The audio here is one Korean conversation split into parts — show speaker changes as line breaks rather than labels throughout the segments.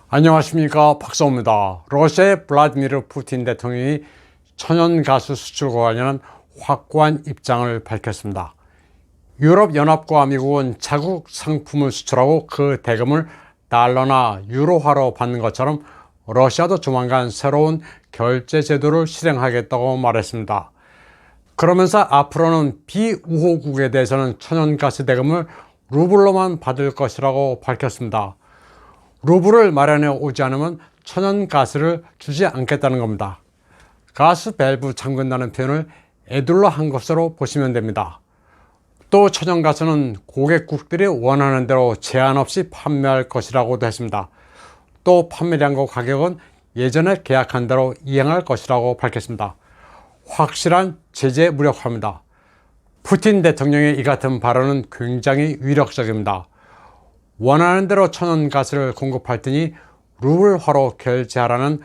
안녕하십니까, 박사입니다. 러시아의 블라디미르 푸틴 대통령이 천연가스 수출과 관련한 확고한 입장을 밝혔습니다. 유럽연합과 미국은 자국 상품을 수출하고 그 대금을 달러나 유로화로 받는 것처럼 러시아도 조만간 새로운 결제 제도를 실행하겠다고 말했습니다. 그러면서 앞으로는 비우호국에 대해서는 천연가스 대금을 루블로만 받을 것이라고 밝혔습니다. 루블을 마련해 오지 않으면 천연가스를 주지 않겠다는 겁니다. 가스 밸브 잠근다는 표현을 에둘러 한 것으로 보시면 됩니다. 또 천연가스는 고객국들이 원하는 대로 제한 없이 판매할 것이라고도 했습니다. 또 판매량과 가격은 예전에 계약한 대로 이행할 것이라고 밝혔습니다. 확실한 제재 무력화입니다. 푸틴 대통령의 이 같은 발언은 굉장히 위력적입니다. 원하는 대로 천연가스를 공급할 테니 루블화로 결제하라는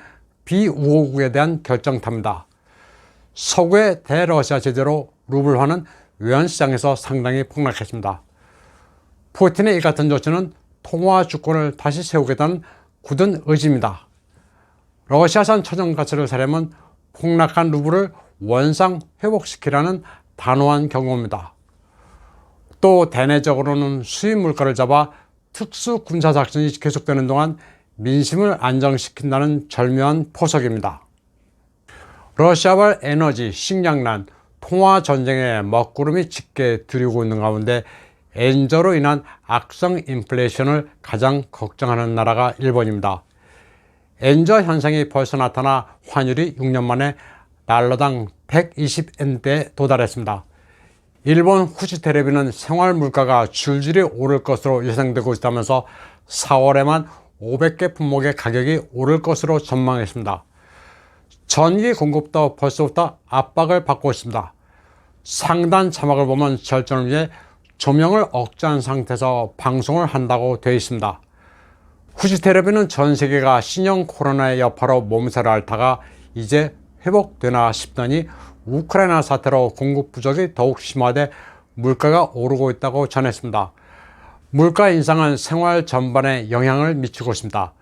비우호국에 대한 결정타입니다. 서구의 대러시아 제재로 루블화는 외환시장에서 상당히 폭락했습니다. 푸틴의 이 같은 조치는 통화 주권을 다시 세우겠다는 굳은 의지입니다. 러시아산 천연가스를 사려면 폭락한 루블을 원상 회복시키라는 단호한 경고입니다. 또 대내적으로는 수입 물가를 잡아 특수 군사작전이 계속되는 동안 민심을 안정시킨다는 절묘한 포석입니다. 러시아발 에너지, 식량난, 통화 전쟁에 먹구름이 짙게 들이고 있는 가운데 엔저로 인한 악성 인플레이션을 가장 걱정하는 나라가 일본입니다. 엔저 현상이 벌써 나타나 환율이 6년 만에 달러당 120엔대에 도달했습니다. 일본 후지테레비는 생활 물가가 줄줄이 오를 것으로 예상되고 있다면서 4월에만 500개 품목의 가격이 오를 것으로 전망했습니다. 전기 공급도 벌써부터 압박을 받고 있습니다. 상단 자막을 보면 절전을 위해 조명을 억제한 상태에서 방송을 한다고 되어 있습니다. 후지테레비는 전 세계가 신형 코로나의 여파로 몸살을 앓다가 이제 회복되나 싶더니 우크라이나 사태로 공급 부족이 더욱 심화돼 물가가 오르고 있다고 전했습니다. 물가 인상은 생활 전반에 영향을 미치고 있습니다.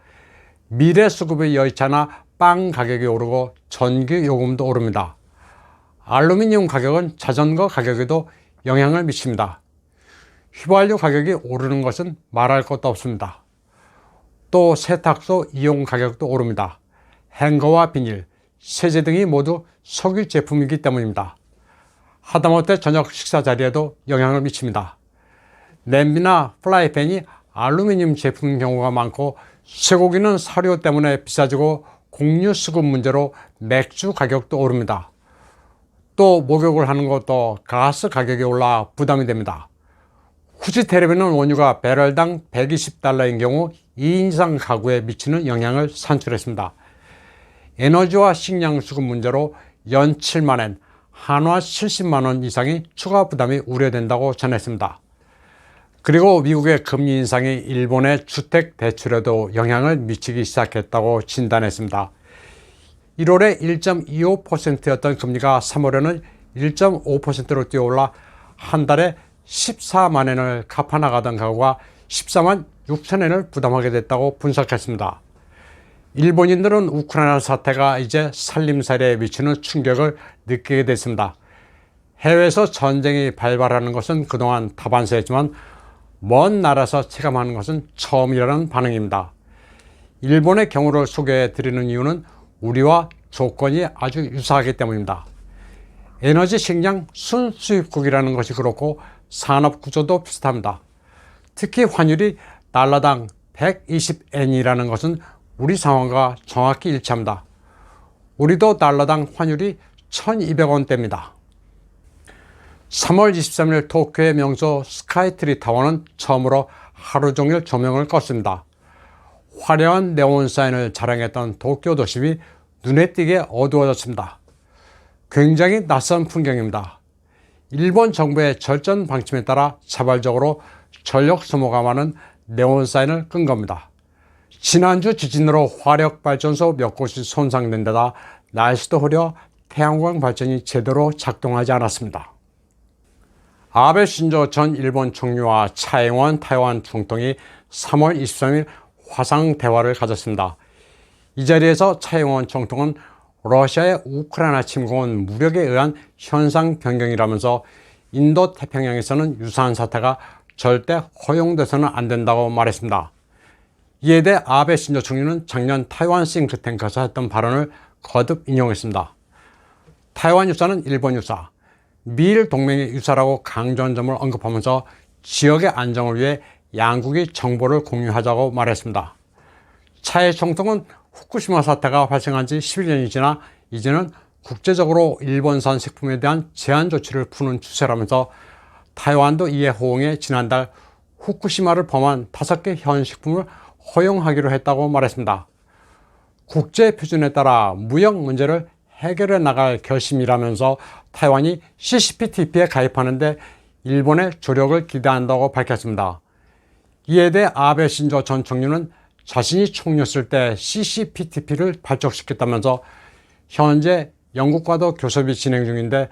미래 수급이 여의치 않아 빵 가격이 오르고 전기 요금도 오릅니다. 알루미늄 가격은 자전거 가격에도 영향을 미칩니다. 휘발유 가격이 오르는 것은 말할 것도 없습니다. 또 세탁소 이용 가격도 오릅니다. 행거와 비닐, 세제 등이 모두 석유 제품이기 때문입니다. 하다못해 저녁 식사 자리에도 영향을 미칩니다. 냄비나 프라이팬이 알루미늄 제품인 경우가 많고 쇠고기는 사료 때문에 비싸지고 공유 수급 문제로 맥주 가격도 오릅니다. 또 목욕을 하는 것도 가스 가격이 올라 부담이 됩니다. 후지테레비는 원유가 배럴당 120달러인 경우 2인 이상 가구에 미치는 영향을 산출했습니다. 에너지와 식량 수급 문제로 연 7만엔, 한화 70만원 이상의 추가 부담이 우려된다고 전했습니다. 그리고 미국의 금리 인상이 일본의 주택 대출에도 영향을 미치기 시작했다고 진단했습니다. 1월에 1.25%였던 금리가 3월에는 1.5%로 뛰어올라 한 달에 14만엔을 갚아나가던 가구가 14만 6천엔을 부담하게 됐다고 분석했습니다. 일본인들은 우크라이나 사태가 이제 살림살이에 미치는 충격을 느끼게 됐습니다. 해외에서 전쟁이 발발하는 것은 그동안 다반사였지만 먼 나라에서 체감하는 것은 처음이라는 반응입니다. 일본의 경우를 소개해 드리는 이유는 우리와 조건이 아주 유사하기 때문입니다. 에너지 식량 순수입국이라는 것이 그렇고 산업 구조도 비슷합니다. 특히 환율이 달러당 120엔이라는 것은 우리 상황과 정확히 일치합니다. 우리도 달러당 환율이 1200원대입니다. 3월 23일 도쿄의 명소 스카이트리 타워는 처음으로 하루 종일 조명을 껐습니다. 화려한 네온 사인을 자랑했던 도쿄 도심이 눈에 띄게 어두워졌습니다. 굉장히 낯선 풍경입니다. 일본 정부의 절전 방침에 따라 자발적으로 전력 소모가 많은 네온 사인을 끈 겁니다. 지난주 지진으로 화력발전소 몇 곳이 손상된 데다 날씨도 흐려 태양광 발전이 제대로 작동하지 않았습니다. 아베 신조 전 일본 총리와 차이원 타이완 총통이 3월 23일 화상 대화를 가졌습니다. 이 자리에서 차이원 총통은 러시아의 우크라이나 침공은 무력에 의한 현상 변경이라면서 인도 태평양에서는 유사한 사태가 절대 허용돼서는 안 된다고 말했습니다. 이에 대해 아베 신조 총리는 작년 타이완 싱크탱크에서 했던 발언을 거듭 인용했습니다. 타이완 유사는 일본 유사, 미일 동맹의 유사라고 강조한 점을 언급하면서 지역의 안정을 위해 양국이 정보를 공유하자고 말했습니다. 차이 총통은 후쿠시마 사태가 발생한 지 11년이 지나 이제는 국제적으로 일본산 식품에 대한 제한 조치를 푸는 추세라면서 타이완도 이에 호응해 지난달 후쿠시마를 포함한 5개 현 식품을 허용하기로 했다고 말했습니다. 국제 표준에 따라 무역 문제를 해결해 나갈 결심이라면서 타이완이 CCPTP에 가입하는데 일본의 조력을 기대한다고 밝혔습니다. 이에 대해 아베 신조 전 총리는 자신이 총리였을 때 CCPTP를 발족시켰다면서 현재 영국과도 교섭이 진행 중인데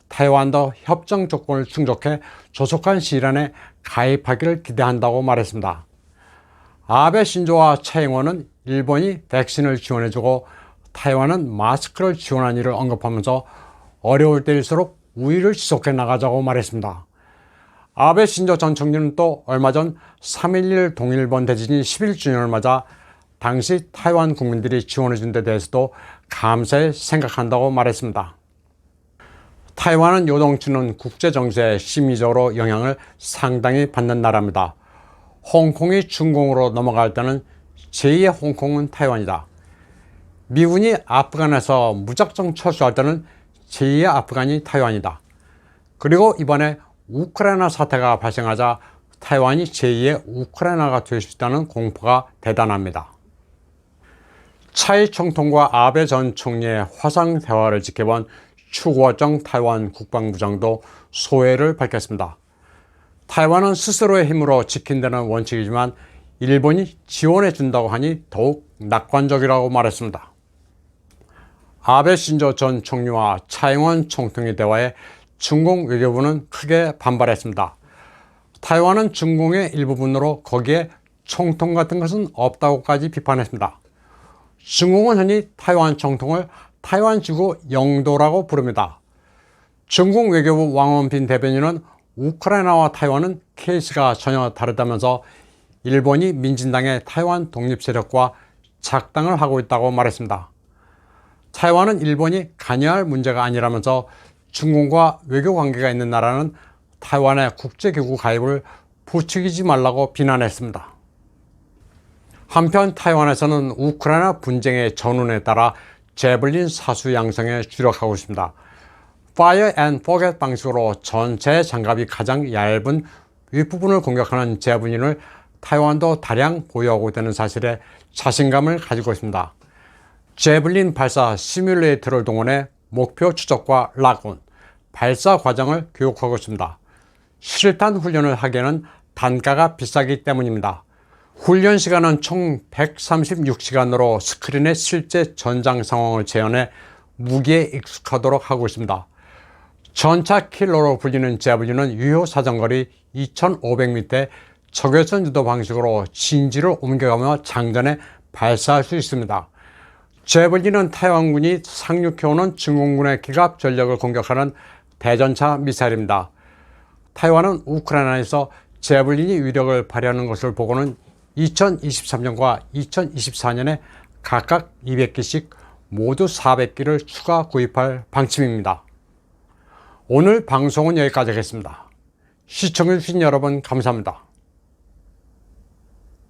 타이완도 협정 조건을 충족해 조속한 시일 안에 가입하기를 기대한다고 말했습니다. 아베 신조와 차이잉원은 일본이 백신을 지원해주고 타이완은 마스크를 지원한 일을 언급하면서 어려울 때일수록 우위를 지속해 나가자고 말했습니다. 아베 신조 전 총리는 또 얼마 전 3.11 동일본 대지진 11주년을 맞아 당시 타이완 국민들이 지원해준 데 대해서도 감사해 생각한다고 말했습니다. 타이완은 요동치는 국제정세에 심리적으로 영향을 상당히 받는 나라입니다. 홍콩이 중공으로 넘어갈 때는 제2의 홍콩은 타이완이다. 미군이 아프간에서 무작정 철수할 때는 제2의 아프간이 타이완이다. 그리고 이번에 우크라이나 사태가 발생하자 타이완이 제2의 우크라이나가 될 수 있다는 공포가 대단합니다. 차이 총통과 아베 전 총리의 화상 대화를 지켜본 추구어정 타이완 국방부장도 소회를 밝혔습니다. 타이완은 스스로의 힘으로 지킨다는 원칙이지만 일본이 지원해 준다고 하니 더욱 낙관적이라고 말했습니다. 아베 신조 전 총리와 차이잉원 총통의 대화에 중공 외교부는 크게 반발했습니다. 타이완은 중공의 일부분으로 거기에 총통 같은 것은 없다고까지 비판했습니다. 중공은 흔히 타이완 총통을 타이완 지구 영도라고 부릅니다. 중공 외교부 왕원빈 대변인은 우크라이나와 타이완은 케이스가 전혀 다르다면서 일본이 민진당의 타이완 독립 세력과 작당을 하고 있다고 말했습니다. 타이완은 일본이 관여할 문제가 아니라면서 중공과 외교 관계가 있는 나라는 타이완의 국제기구 가입을 부추기지 말라고 비난했습니다. 한편 타이완에서는 우크라이나 분쟁의 전운에 따라 제블린 사수 양성에 주력하고 있습니다. Fire and Forget 방식으로 전체 장갑이 가장 얇은 윗부분을 공격하는 제블린을 타이완도 다량 보유하고 있다는 사실에 자신감을 가지고 있습니다. 제블린 발사 시뮬레이터를 동원해 목표 추적과 락온, 발사 과정을 교육하고 있습니다. 실탄 훈련을 하기에는 단가가 비싸기 때문입니다. 훈련 시간은 총 136시간으로 스크린의 실제 전장 상황을 재현해 무기에 익숙하도록 하고 있습니다. 전차 킬러로 불리는 제블린은 유효 사정거리 2500m에 적외선 유도 방식으로 진지를 옮겨가며 장전해 발사할 수 있습니다. 제블린은 타이완군이 상륙해오는 중공군의 기갑 전력을 공격하는 대전차 미사일입니다. 타이완은 우크라이나에서 제블린이 위력을 발휘하는 것을 보고는 2023년과 2024년에 각각 200기씩 모두 400기를 추가 구입할 방침입니다. 오늘 방송은 여기까지 하겠습니다. 시청해주신 여러분 감사합니다.